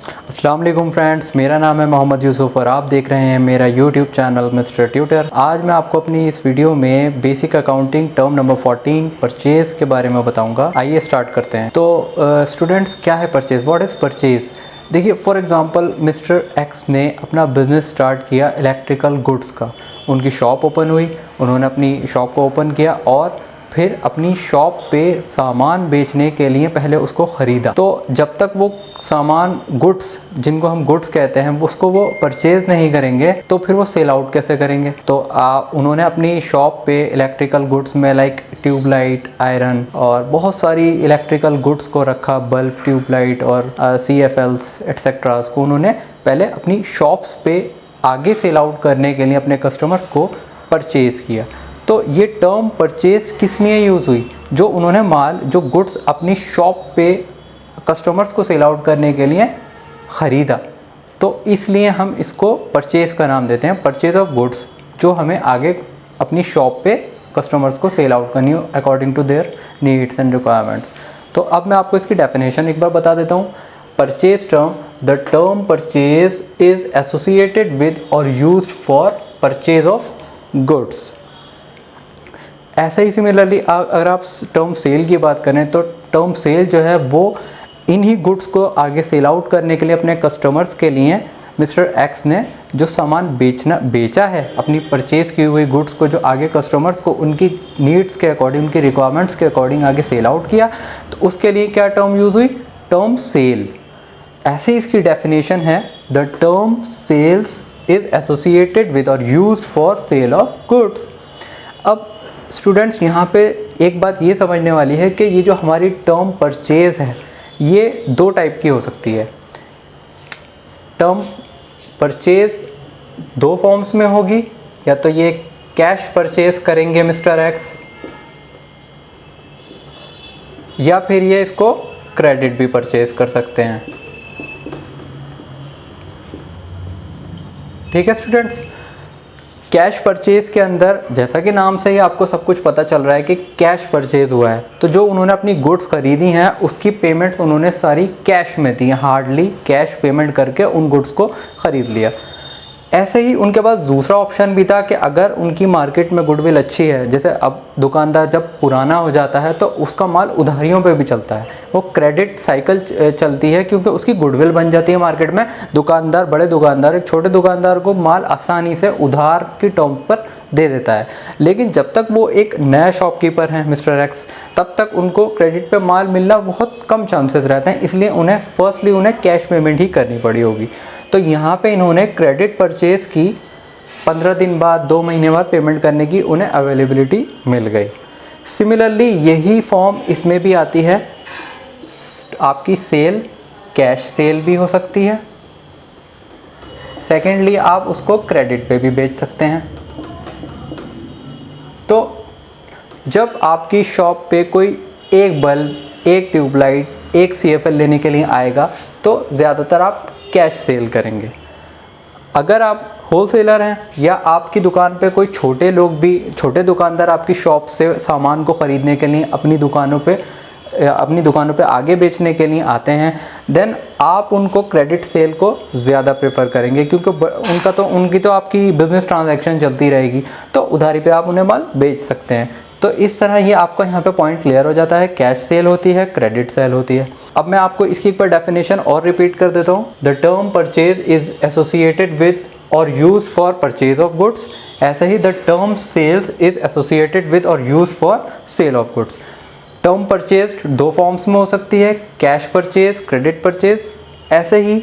अस्सलाम वालेकुम फ्रेंड्स, मेरा नाम है मोहम्मद यूसुफ और आप देख रहे हैं मेरा यूट्यूब चैनल मिस्टर ट्यूटर। आज मैं आपको अपनी इस वीडियो में basic accounting term number 14 purchase के बारे में बताऊंगा। आइए स्टार्ट करते हैं। तो स्टूडेंट्स, क्या है परचेज़? What is purchase? देखिए, फॉर एग्ज़ाम्पल मिस्टर एक्स ने अपना बिज़नेस स्टार्ट किया इलेक्ट्रिकल गुड्स का। उनकी शॉप ओपन हुई, उन्होंने अपनी शॉप को ओपन किया और फिर अपनी शॉप पे सामान बेचने के लिए पहले उसको ख़रीदा। तो जब तक वो सामान गुड्स, जिनको हम गुड्स कहते हैं, उसको वो परचेज़ नहीं करेंगे तो फिर वो सेल आउट कैसे करेंगे? तो उन्होंने अपनी शॉप पे इलेक्ट्रिकल गुड्स में लाइक ट्यूबलाइट, आयरन और बहुत सारी इलेक्ट्रिकल गुड्स को रखा, बल्ब, ट्यूबलाइट और CFLs एट्सेट्रास को उन्होंने पहले अपनी शॉप्स पे आगे सेल आउट करने के लिए अपने कस्टमर्स को परचेज़ किया। तो ये टर्म परचेज़ किस लिए यूज़ हुई? जो उन्होंने माल, जो गुड्स अपनी शॉप पे कस्टमर्स को सेल आउट करने के लिए ख़रीदा, तो इसलिए हम इसको परचेज़ का नाम देते हैं, परचेज़ ऑफ गुड्स, जो हमें आगे अपनी शॉप पे कस्टमर्स को सेल आउट करनी हो according to their needs and requirements. तो अब मैं आपको इसकी डेफिनेशन एक बार बता देता हूँ। Purchase term, the term purchase is associated with और used for purchase of goods. ऐसा ही सिमिलरली अगर आप टर्म सेल की बात करें तो टर्म सेल जो है वो इन्हीं गुड्स को आगे सेल आउट करने के लिए अपने कस्टमर्स के लिए मिस्टर एक्स ने जो सामान बेचा है, अपनी परचेज़ की हुई गुड्स को जो आगे कस्टमर्स को उनकी नीड्स के अकॉर्डिंग, उनकी रिक्वायरमेंट्स के अकॉर्डिंग आगे सेल आउट किया, तो उसके लिए क्या टर्म यूज़ हुई? Term sale. ऐसे ही इसकी डेफिनेशन है, the term sales is associated with और used for sale of goods. अब स्टूडेंट्स, यहाँ पे एक बात ये समझने वाली है कि ये जो हमारी टर्म परचेज़ है ये दो टाइप की हो सकती है। टर्म परचेज़ दो फॉर्म्स में होगी, या तो ये कैश परचेज़ करेंगे मिस्टर एक्स, या फिर ये इसको क्रेडिट भी परचेज़ कर सकते हैं। ठीक है स्टूडेंट्स, कैश परचेज़ के अंदर जैसा कि नाम से ही आपको सब कुछ पता चल रहा है कि कैश परचेज़ हुआ है, तो जो उन्होंने अपनी गुड्स खरीदी हैं उसकी पेमेंट्स उन्होंने सारी कैश में दी, हार्डली कैश पेमेंट करके उन गुड्स को ख़रीद लिया। ऐसे ही उनके पास दूसरा ऑप्शन भी था कि अगर उनकी मार्केट में गुडविल अच्छी है, जैसे अब दुकानदार जब पुराना हो जाता है तो उसका माल उधारियों पे भी चलता है, वो क्रेडिट साइकिल चलती है क्योंकि उसकी गुडविल बन जाती है मार्केट में। दुकानदार, बड़े दुकानदार एक छोटे दुकानदार को माल आसानी से उधार की टर्म पर दे देता है। लेकिन जब तक वो एक नया शॉपकीपर हैं मिस्टर एक्स, तब तक उनको क्रेडिट पे माल मिलना बहुत कम चांसेस रहते हैं, इसलिए उन्हें फर्स्टली उन्हें कैश पेमेंट ही करनी पड़ी होगी। तो यहाँ पे इन्होंने क्रेडिट परचेज़ की, 15 दिन बाद, 2 महीने बाद पेमेंट करने की उन्हें अवेलेबिलिटी मिल गई। सिमिलरली यही फॉर्म इसमें भी आती है, आपकी सेल कैश सेल भी हो सकती है। सेकेंडली आप उसको क्रेडिट पे भी बेच सकते हैं। तो जब आपकी शॉप पे कोई एक बल्ब, एक ट्यूबलाइट, एक CFL लेने के लिए आएगा तो ज़्यादातर आप कैश सेल करेंगे। अगर आप होलसेलर हैं या आपकी दुकान पे कोई छोटे दुकानदार आपकी शॉप से सामान को ख़रीदने के लिए अपनी दुकानों पे आगे बेचने के लिए आते हैं, देन आप उनको क्रेडिट सेल को ज़्यादा प्रेफर करेंगे, क्योंकि उनकी तो आपकी बिज़नेस ट्रांजैक्शन चलती रहेगी, तो उधारी पे आप उन्हें माल बेच सकते हैं। तो इस तरह ये आपका यहाँ पे पॉइंट क्लियर हो जाता है, कैश सेल होती है, क्रेडिट सेल होती है। अब मैं आपको इसकी एक बार डेफिनेशन और रिपीट कर देता हूँ। The term purchase is associated with और used for purchase of goods. ऐसे ही the term sales is associated with और used for sale of goods. Term purchase दो फॉर्म्स में हो सकती है, कैश परचेज, क्रेडिट परचेज। ऐसे ही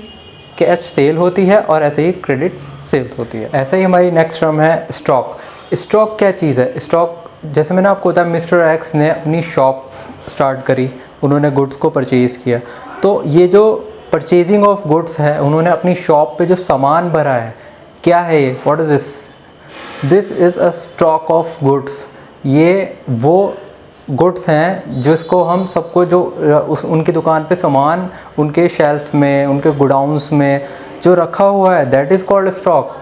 कैश सेल होती है और ऐसे ही क्रेडिट सेल्स होती है। ऐसे ही हमारी नेक्स्ट टर्म है स्टॉक। स्टॉक क्या चीज़ है? स्टॉक, जैसे मैंने आपको बताया, मिस्टर एक्स ने अपनी शॉप स्टार्ट करी, उन्होंने गुड्स को परचेज़ किया, तो ये जो परचेजिंग ऑफ गुड्स है, उन्होंने अपनी शॉप पे जो सामान भरा है, क्या है ये? What is this? This is a stock of goods. ये वो गुड्स हैं जिसको हम सबको, जो उनकी दुकान पे सामान उनके शेल्फ में, उनके गोडाउंस में जो रखा हुआ है, दैट इज़ कॉल्ड स्टॉक।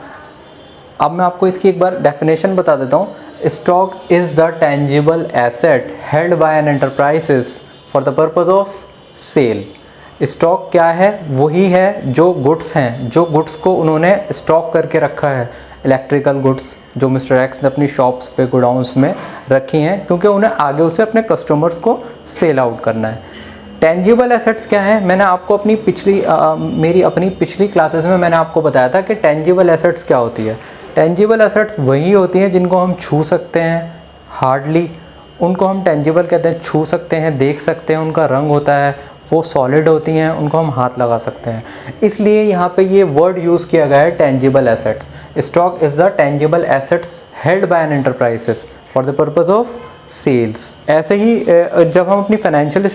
अब मैं आपको इसकी एक बार डेफिनेशन बता देता हूँ। Stock is the tangible asset held by an enterprises for the purpose of sale. Stock क्या है? वही है जो गुड्स हैं, जो गुड्स को उन्होंने स्टॉक करके रखा है, इलेक्ट्रिकल गुड्स जो मिस्टर एक्स ने अपनी शॉप्स पे गोडाउंस में रखी हैं, क्योंकि उन्हें आगे उसे अपने कस्टमर्स को सेल आउट करना है। टेंजिबल एसेट्स क्या है? मैंने आपको अपनी पिछली क्लासेस में मैंने आपको बताया था कि टेंजिबल एसेट्स क्या होती है। टेंजिबल एसेट्स वही होती हैं जिनको हम छू सकते हैं, हार्डली उनको हम टेंजिबल कहते हैं, छू सकते हैं, देख सकते हैं, उनका रंग होता है, वो सॉलिड होती हैं, उनको हम हाथ लगा सकते हैं। इसलिए यहाँ पे ये वर्ड यूज़ किया गया है tangible assets. Stock is the tangible assets held by an enterprises for the purpose of sales. ऐसे ही जब हम अपनी फाइनेंशियल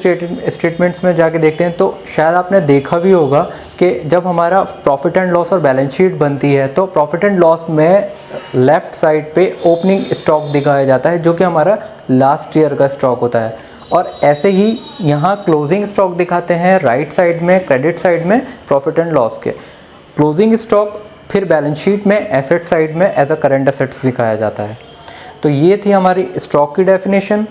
स्टेटमेंट्स में जाके देखते हैं तो शायद आपने देखा भी होगा कि जब हमारा प्रॉफिट एंड लॉस और बैलेंस शीट बनती है तो प्रॉफिट एंड लॉस में लेफ़्ट साइड पे ओपनिंग स्टॉक दिखाया जाता है, जो कि हमारा लास्ट ईयर का स्टॉक होता है। और ऐसे ही यहाँ क्लोजिंग स्टॉक दिखाते हैं राइट साइड में, क्रेडिट साइड में प्रॉफिट एंड लॉस के। क्लोजिंग स्टॉक फिर बैलेंस शीट में एसेट साइड में एज अ करंट एसेट्स दिखाया जाता है। तो ये थी हमारी स्टॉक की डेफिनेशन।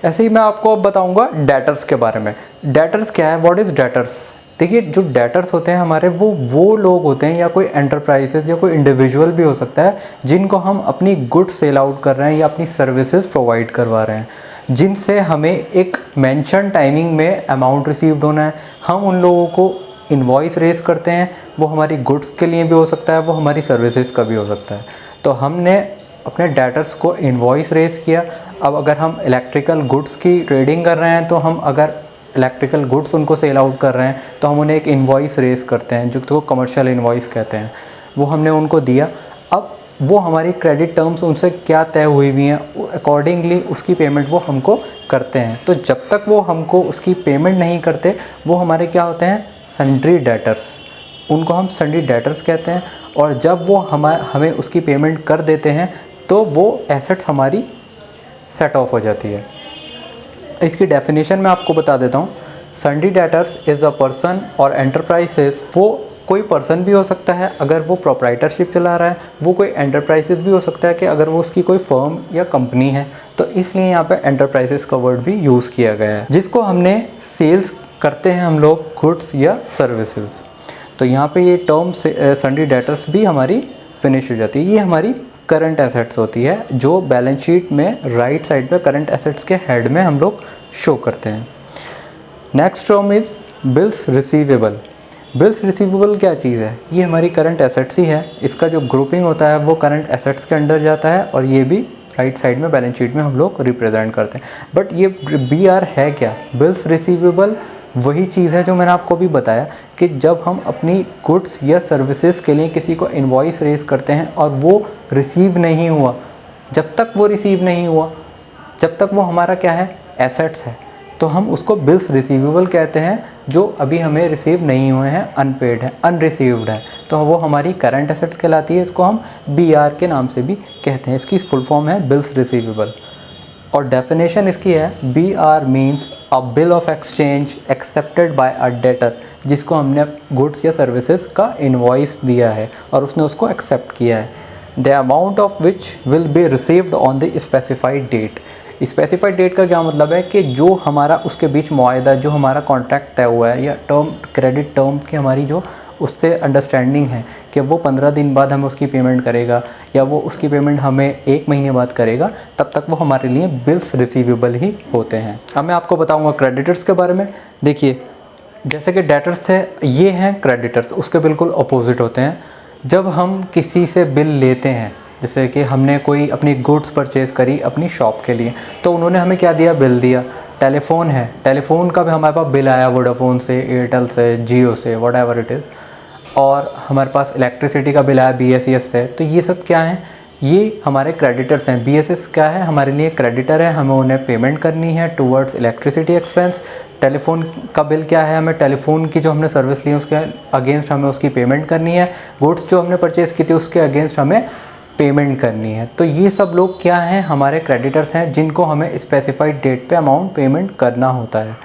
ऐसे ही मैं आपको अब बताऊंगा डेटर्स के बारे में। डेटर्स क्या है? What is debtors? देखिए, जो डेटर्स होते हैं हमारे, वो लोग होते हैं या कोई एंटरप्राइजेस या कोई इंडिविजुअल भी हो सकता है, जिनको हम अपनी गुड्स सेल आउट कर रहे हैं या अपनी सर्विसेज प्रोवाइड करवा रहे हैं, जिनसे हमें एक मेंशन टाइमिंग में अमाउंट रिसीव्ड होना है। हम उन लोगों को इनवॉइस रेज करते हैं, वो हमारी गुड्स के लिए भी हो सकता है, वो हमारी सर्विसेज का भी हो सकता है। तो हमने अपने डेटर्स को इनवॉइस रेज किया। अब अगर हम इलेक्ट्रिकल गुड्स की ट्रेडिंग कर रहे हैं तो हम अगर इलेक्ट्रिकल गुड्स उनको सेल आउट कर रहे हैं तो हम उन्हें एक इनवॉइस रेज करते हैं, जो तो कमर्शियल इनवॉइस कहते हैं। वो हमने उनको दिया। अब वो हमारी क्रेडिट टर्म्स उनसे क्या तय हुई हुई हैं, अकॉर्डिंगली उसकी पेमेंट वो हमको करते हैं। तो जब तक वो हमको उसकी पेमेंट नहीं करते, वो हमारे क्या होते हैं? Sundry debtors. उनको हम सन्ड्री डेटर्स कहते हैं। और जब वो हमें उसकी पेमेंट कर देते हैं तो वो एसेट्स हमारी सेट ऑफ हो जाती है। इसकी डेफिनेशन मैं आपको बता देता हूँ। Sundry debtors is a person और एंटरप्राइजेस। वो कोई पर्सन भी हो सकता है अगर वो प्रोप्राइटरशिप चला रहा है, वो कोई एंटरप्राइजेस भी हो सकता है कि अगर वो उसकी कोई फर्म या कंपनी है। तो इसलिए यहाँ पे एंटरप्राइजेस का वर्ड भी यूज़ किया गया है, जिसको हमने सेल्स करते हैं हम लोग गुड्स या सर्विसेज। तो यहाँ पे ये टर्म सन्ड्री डेटर्स भी हमारी फिनिश हो जाती है। ये हमारी करंट एसेट्स होती है, जो बैलेंस शीट में राइट साइड पे करंट एसेट्स के हेड में हम लोग शो करते हैं। Next term is bills receivable. Bills receivable क्या चीज़ है? ये हमारी करंट एसेट्स ही है। इसका जो ग्रुपिंग होता है वो करंट एसेट्स के अंडर जाता है और ये भी राइट साइड में बैलेंस शीट में हम लोग रिप्रेजेंट करते हैं। बट ये BR है क्या? बिल्स रिसीवेबल वही चीज़ है जो मैंने आपको भी बताया कि जब हम अपनी गुड्स या सर्विसेज के लिए किसी को इनवॉइस रेज करते हैं और वो रिसीव नहीं हुआ, जब तक वो रिसीव नहीं हुआ, जब तक वो हमारा क्या है? एसेट्स है, तो हम उसको बिल्स रिसीवेबल कहते हैं, जो अभी हमें रिसीव नहीं हुए हैं, अनपेड है, अनरिसीव्ड है। तो वो हमारी करंट एसेट्स कहलाती है। इसको हम BR के नाम से भी कहते हैं। इसकी फुल फॉर्म है बिल्स रिसीवेबल। और डेफिनेशन इसकी है BR means a bill of exchange accepted by a debtor, जिसको हमने गुड्स या सर्विसेज का इनवॉइस दिया है और उसने उसको एक्सेप्ट किया है। The amount of which will be received on the specified date. Specified date का क्या मतलब है कि जो हमारा उसके बीच मुआहदा, जो हमारा कॉन्ट्रैक्ट तय हुआ है या क्रेडिट टर्म्स की हमारी जो उससे अंडरस्टैंडिंग है कि वो 15 दिन बाद हमें उसकी पेमेंट करेगा या वो उसकी पेमेंट हमें 1 महीने बाद करेगा, तब तक वो हमारे लिए बिल्स रिसीवेबल ही होते हैं। अब मैं आपको बताऊंगा क्रेडिटर्स के बारे में। देखिए, जैसे कि डेटर्स है, ये हैं क्रेडिटर्स, उसके बिल्कुल अपोजिट होते हैं। जब हम किसी से बिल लेते हैं, जैसे कि हमने कोई अपनी गुड्स परचेज़ करी अपनी शॉप के लिए, तो उन्होंने हमें क्या दिया? बिल दिया। टेलीफोन है, टेलीफोन का भी हमारे पास बिल आया, वोडाफोन से, एयरटेल से, जियो से, वट एवर इट इज़। और हमारे पास इलेक्ट्रिसिटी का बिल आया BSES से। तो ये सब क्या हैं? ये हमारे क्रेडिटर्स हैं। BSS क्या है? हमारे लिए क्रेडिटर है, हमें उन्हें पेमेंट करनी है टूवर्ड्स इलेक्ट्रिसिटी एक्सपेंस। टेलीफोन का बिल क्या है? हमें टेलीफोन की जो हमने सर्विस ली है उसके अगेंस्ट हमें उसकी पेमेंट करनी है। गुड्स जो हमने परचेज़ की थी उसके अगेंस्ट हमें पेमेंट करनी है। तो ये सब लोग क्या हैं? हमारे क्रेडिटर्स हैं, जिनको हमें स्पेसिफाइड डेट पे अमाउंट पेमेंट करना होता है।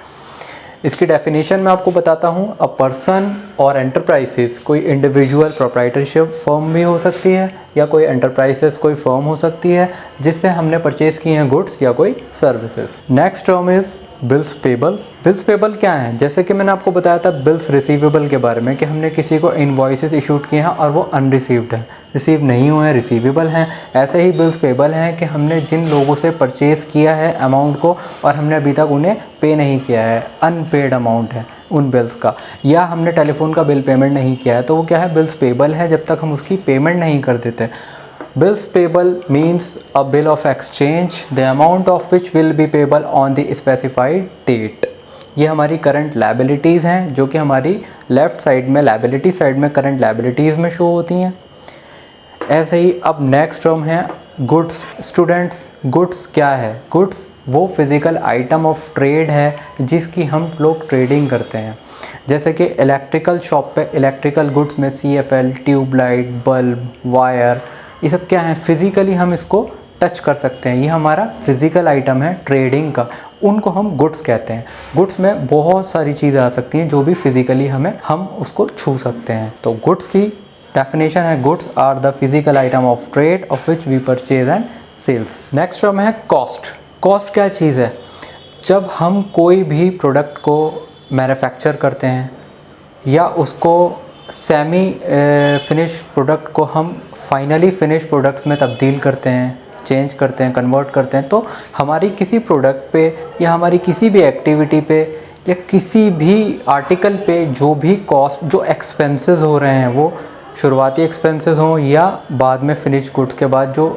इसकी डेफिनेशन मैं आपको बताता हूँ। अ पर्सन और एंटरप्राइजेस कोई इंडिविजुअल प्रोप्राइटरशिप फर्म भी हो सकती है, या कोई एंटरप्राइजेस कोई फर्म हो सकती है जिससे हमने परचेज़ किए हैं गुड्स या कोई services. Next term is bills payable. Bills payable क्या है? जैसे कि मैंने आपको बताया था बिल्स रिसीवेबल के बारे में कि हमने किसी को इनवॉइसेस इशूड किए हैं और वो अनरिसीव्ड हैं, रिसीव नहीं हुए हैं, रिसीवेबल हैं। ऐसे ही बिल्स पेबल हैं कि हमने जिन लोगों से परचेज़ किया है अमाउंट को और हमने अभी तक उन्हें पे नहीं किया है, अनपेड अमाउंट है उन बिल्स का, या हमने टेलीफोन का बिल पेमेंट नहीं किया है, तो वो क्या है? बिल्स पेबल है जब तक हम उसकी पेमेंट नहीं कर देते। Bills payable means a bill of exchange, the amount of which will be payable on the specified date। ये हमारी करंट लायबिलिटीज़ हैं जो कि हमारी लेफ़्ट साइड में लायबिलिटी साइड में करंट लायबिलिटीज़ में शो होती हैं। ऐसे ही अब नेक्स्ट टर्म है गुड्स। स्टूडेंट्स, गुड्स क्या है? गुड्स वो फिज़िकल आइटम ऑफ ट्रेड है जिसकी हम लोग ट्रेडिंग करते हैं। जैसे कि इलेक्ट्रिकल शॉप पे इलेक्ट्रिकल गुड्स में CFL, ट्यूबलाइट, बल्ब, वायर, ये सब क्या है? फिज़िकली हम इसको टच कर सकते हैं, ये हमारा फिज़िकल आइटम है ट्रेडिंग का, उनको हम गुड्स कहते हैं। गुड्स में बहुत सारी चीज़ें आ सकती हैं जो भी फिज़िकली हम उसको छू सकते हैं। तो गुड्स की डेफिनेशन है goods are the physical item of trade of which we purchase and sales. Next term है कॉस्ट। कॉस्ट क्या चीज़ है? जब हम कोई भी प्रोडक्ट को मैन्युफैक्चर करते हैं या उसको सेमी फिनिश प्रोडक्ट को हम फाइनली फिनिश प्रोडक्ट्स में तब्दील करते हैं, चेंज करते हैं, कन्वर्ट करते हैं, तो हमारी किसी प्रोडक्ट पे या हमारी किसी भी एक्टिविटी पे या किसी भी आर्टिकल पे जो भी कॉस्ट, जो एक्सपेंसेस हो रहे हैं, वो शुरुआती एक्सपेंसेस हों या बाद में फिनिश गुड्स के बाद जो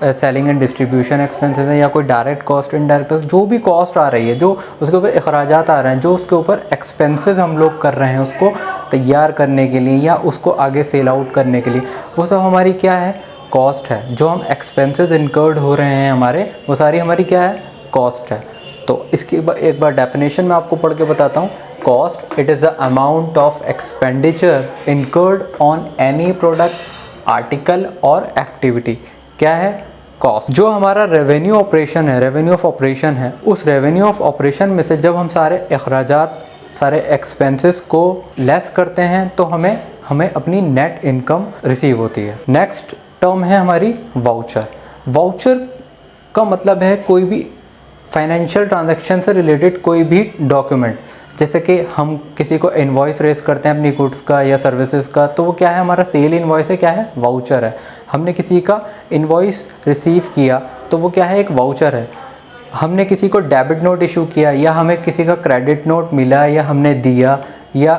सेलिंग एंड डिस्ट्रीब्यूशन एक्सपेंसेस हैं या कोई डायरेक्ट कॉस्ट, इनडायरेक्ट कॉस्ट, जो भी कॉस्ट आ रही है, जो उसके ऊपर अखराजात आ रहे हैं, जो उसके ऊपर एक्सपेंसेस हम लोग कर रहे हैं उसको तैयार करने के लिए या उसको आगे सेल आउट करने के लिए, वो सब हमारी क्या है? कॉस्ट है। जो हम एक्सपेंसेस इनकर्ड हो रहे हैं हमारे, वो सारी हमारी क्या है? कॉस्ट है। तो इसकी एक बार डेफिनेशन मैं आपको पढ़ के बताता हूँ। Cost, it is the amount of expenditure incurred on any product, article और एक्टिविटी। क्या है? कॉस्ट। जो हमारा रेवेन्यू ऑपरेशन है, रेवेन्यू ऑफ ऑपरेशन है, उस रेवेन्यू ऑफ ऑपरेशन में से जब हम सारे अखराजात, सारे एक्सपेंसेस को लेस करते हैं तो हमें अपनी नेट इनकम रिसीव होती है। नेक्स्ट टर्म है हमारी वाउचर। वाउचर का मतलब है कोई भी फाइनेंशियल ट्रांजैक्शन से रिलेटेड कोई भी डॉक्यूमेंट। जैसे कि हम किसी को इनवॉइस रेज करते हैं अपनी गुड्स का या सर्विसेज का, तो वो क्या है? हमारा सेल इनवॉइस है, क्या है? वाउचर है। हमने किसी का इनवॉइस रिसीव किया तो वो क्या है? एक वाउचर है। हमने किसी को डेबिट नोट इशू किया या हमें किसी का क्रेडिट नोट मिला या हमने दिया या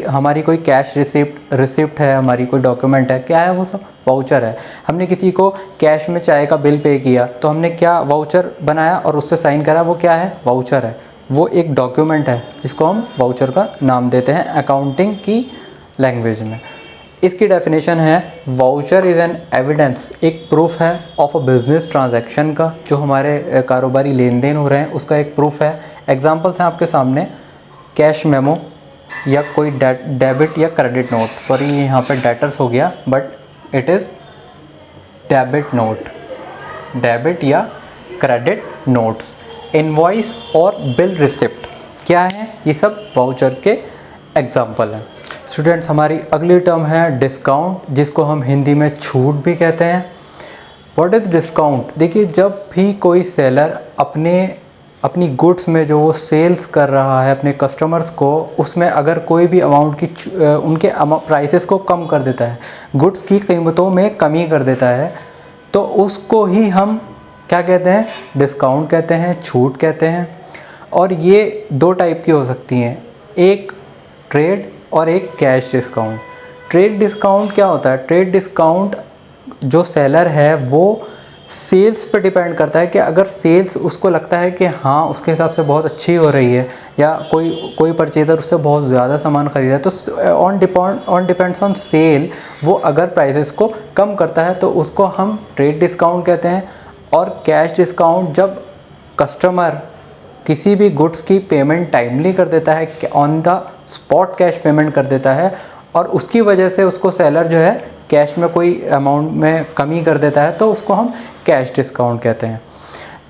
हमारी कोई कैश रिसिप्ट है, हमारी कोई डॉक्यूमेंट है, क्या है? वो सब वाउचर है। हमने किसी को कैश में चाय का बिल पे किया तो हमने क्या वाउचर बनाया और उससे साइन करा, वो क्या है? वाउचर है। वो एक डॉक्यूमेंट है जिसको हम वाउचर का नाम देते हैं अकाउंटिंग की लैंग्वेज में। इसकी डेफिनेशन है वाउचर इज़ एन एविडेंस, एक प्रूफ है ऑफ अ बिजनेस ट्रांजैक्शन का, जो हमारे कारोबारी लेन देन हो रहे हैं उसका एक प्रूफ है। एग्जांपल्स हैं आपके सामने, कैश मेमो या कोई डेबिट या क्रेडिट नोट, सॉरी यहाँ पे डेटर्स हो गया but it is debit note, debit या क्रेडिट नोट्स। इनवॉइस और बिल रिसिप्ट क्या है? ये सब वाउचर के एग्जाम्पल हैं। स्टूडेंट्स, हमारी अगली टर्म है डिस्काउंट, जिसको हम हिंदी में छूट भी कहते हैं। What is discount? देखिए, जब भी कोई सेलर अपनी गुड्स में जो वो सेल्स कर रहा है अपने कस्टमर्स को, उसमें अगर कोई भी अमाउंट की उनके प्राइसेस को कम कर देता है, गुड्स की कीमतों में कमी कर देता है, तो उसको ही हम क्या कहते हैं? डिस्काउंट कहते हैं, छूट कहते हैं। और ये दो टाइप की हो सकती हैं, एक ट्रेड और एक कैश डिस्काउंट। ट्रेड डिस्काउंट क्या होता है? ट्रेड डिस्काउंट जो सेलर है वो सेल्स पे डिपेंड करता है कि अगर सेल्स उसको लगता है कि हाँ उसके हिसाब से बहुत अच्छी हो रही है या कोई परचेज़र उससे बहुत ज़्यादा सामान ख़रीदा है, तो ऑन डिपेंड्स ऑन सेल वो अगर प्राइसेस को कम करता है तो उसको हम ट्रेड डिस्काउंट कहते हैं। और कैश डिस्काउंट जब कस्टमर किसी भी गुड्स की पेमेंट टाइमली कर देता है, on the spot cash payment कर देता है और उसकी वजह से उसको सेलर जो है कैश में कोई अमाउंट में कमी कर देता है, तो उसको हम कैश डिस्काउंट कहते हैं।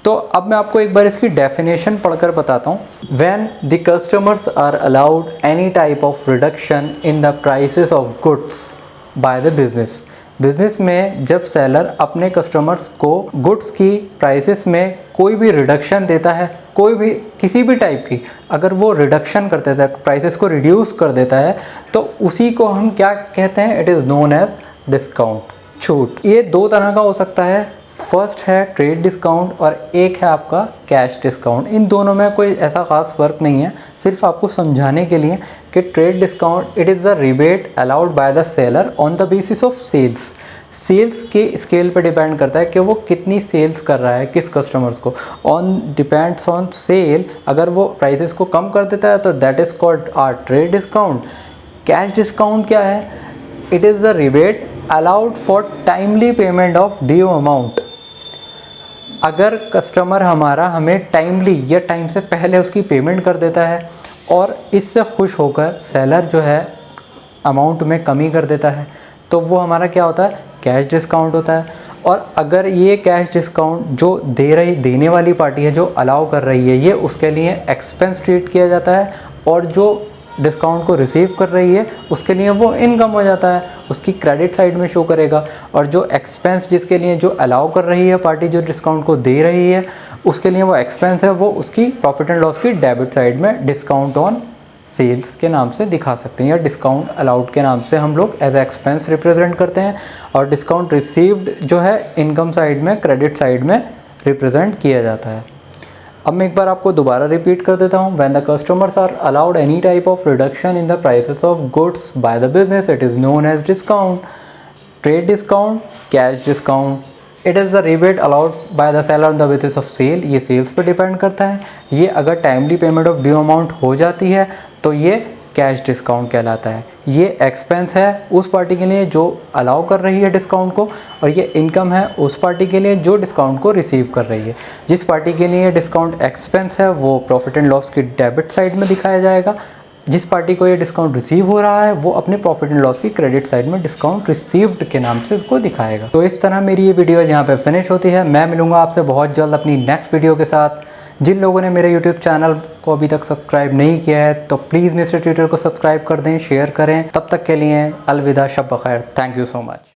तो अब मैं आपको एक बार इसकी डेफिनेशन पढ़कर बताता हूँ। When the customers are allowed any type of reduction in the prices of goods by the business. Business में जब सेलर अपने कस्टमर्स को गुड्स की प्राइसेस में कोई भी रिडक्शन देता है, कोई भी किसी भी टाइप की अगर वो रिडक्शन कर देता है, प्राइसेस को रिड्यूस कर देता है, तो उसी को हम क्या कहते हैं? It is known as discount, छूट। ये दो तरह का हो सकता है। फर्स्ट है ट्रेड डिस्काउंट और एक है आपका कैश डिस्काउंट। इन दोनों में कोई ऐसा ख़ास फ़र्क नहीं है, सिर्फ आपको समझाने के लिए कि trade discount it is the rebate allowed by the seller on the basis of sales. Sales के स्केल पे डिपेंड करता है कि वो कितनी सेल्स कर रहा है किस कस्टमर्स को, ऑन डिपेंड्स ऑन सेल। अगर वो प्राइसेस को कम कर देता है तो that is called or trade discount. Cash discount क्या है? It is the rebate allowed for timely payment of due amount. अगर कस्टमर हमारा हमें टाइमली या टाइम से पहले उसकी पेमेंट कर देता है और इससे खुश होकर सेलर जो है अमाउंट में कमी कर देता है, तो वो हमारा क्या होता है? कैश डिस्काउंट होता है। और अगर ये कैश डिस्काउंट जो देने वाली पार्टी है, जो अलाउ कर रही है, ये उसके लिए एक्सपेंस ट्रीट किया जाता है, और जो डिस्काउंट को रिसीव कर रही है उसके लिए वो इनकम हो जाता है, उसकी क्रेडिट साइड में शो करेगा। और जो एक्सपेंस जिसके लिए जो अलाउ कर रही है पार्टी, जो डिस्काउंट को दे रही है, उसके लिए वो एक्सपेंस है, वो उसकी प्रॉफिट एंड लॉस की डेबिट साइड में डिस्काउंट ऑन सेल्स के नाम से दिखा सकते हैं, या डिस्काउंट अलाउड के नाम से हम लोग एज एक्सपेंस रिप्रेजेंट करते हैं। और डिस्काउंट रिसीव्ड जो है इनकम साइड में, क्रेडिट साइड में रिप्रेजेंट किया जाता है। अब मैं एक बार आपको दोबारा रिपीट कर देता हूँ। When the customers are allowed any type of reduction in the prices of goods by the business, it is known as discount. Trade discount, cash discount, it is the rebate allowed by the seller on the basis of sale. ये sales पर depend करता है। ये अगर timely payment of due amount हो जाती है तो ये कैश डिस्काउंट कहलाता है। ये एक्सपेंस है उस पार्टी के लिए जो अलाउ कर रही है डिस्काउंट को, और ये इनकम है उस पार्टी के लिए जो डिस्काउंट को रिसीव कर रही है। जिस पार्टी के लिए डिस्काउंट एक्सपेंस है वो प्रॉफिट एंड लॉस की डेबिट साइड में दिखाया जाएगा। जिस पार्टी को ये डिस्काउंट रिसीव हो रहा है वो अपने प्रॉफिट एंड लॉस की क्रेडिट साइड में डिस्काउंट रिसीव्ड के नाम से इसको दिखाएगा। तो इस तरह मेरी ये वीडियो यहाँ पे फिनिश होती है। मैं मिलूँगा आपसे बहुत जल्द अपनी नेक्स्ट वीडियो के साथ। जिन लोगों ने मेरे YouTube चैनल को अभी तक सब्सक्राइब नहीं किया है तो प्लीज़ मिस्टर ट्यूटर को सब्सक्राइब कर दें, शेयर करें। तब तक के लिए अलविदा, शब बखैर, थैंक यू सो मच।